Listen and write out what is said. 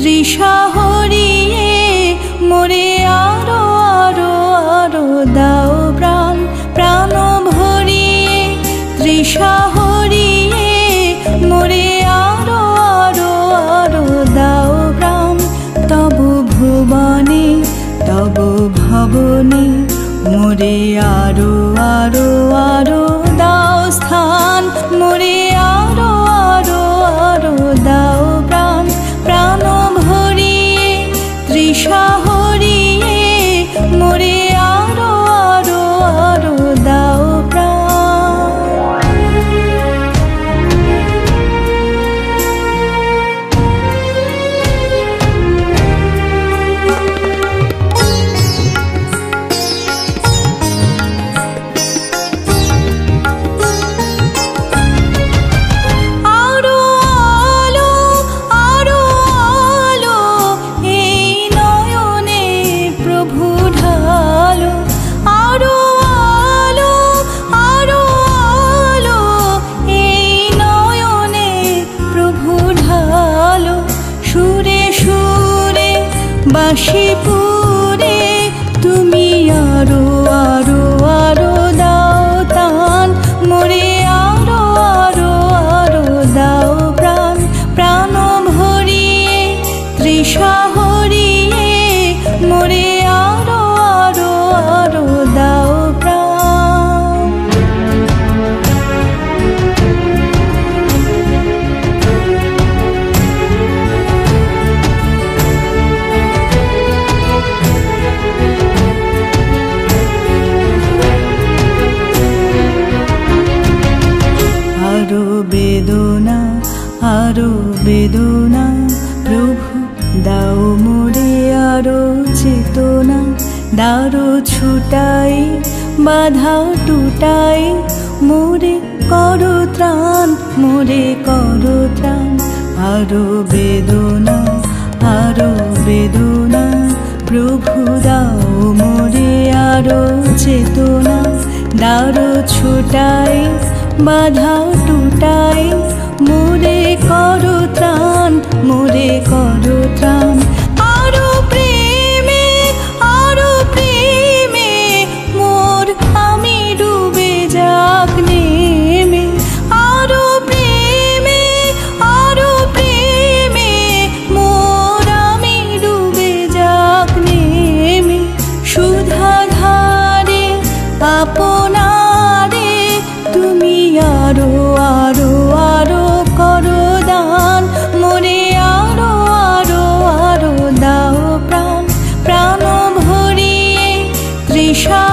তৃষা হরিয়ে মোরে আরো আরো আরো দাও প্রাণ প্রাণ ভরিয়ে তৃষা হরিয়ে মোরে আরো আরো আরো দাও প্রাণ তব ভুবনে তব ভবনে মোরে আরো আরো আরো দাও স্থান মোরে আরো আরো আরো দাও প্রাণ প্রাণ ভরিয়ে তৃষা হরিয়ে মোরে আরো আরো আরো দাও প্রাণ। বাঁশিপুরে তুমি আরো আরো আরো দাও তান মোরে আরো আরো আরো দাও প্রাণ প্রাণ ভরিয়ে তৃষা হরিয়ে মোরে আরো আরো আরো দাও প্রাণ। আরো বেদনা প্রভু দাও মোরে আরো চেতনা দারো ছুটাই বাধা টুটাই মোরে করো ত্রাণ মোরে করো ত্রাণ আরো বেদনা প্রভু দাও মোরে আরো চেতনা দারো ছুটাই বাধা টুটাই মোরে করো ত্রাণ মোরে করো ত্রাণ আরো প্রেমে মোর আমি ডুবে যাক নেমে আরো প্রেমে মোর আমি ডুবে যাক নেমে সুধা ধারে আপনারে তুমি আরো আরো আরো করো দান মোরে আরো আরো আরো দাও প্রাণ প্রাণ ভরিয়ে তৃষা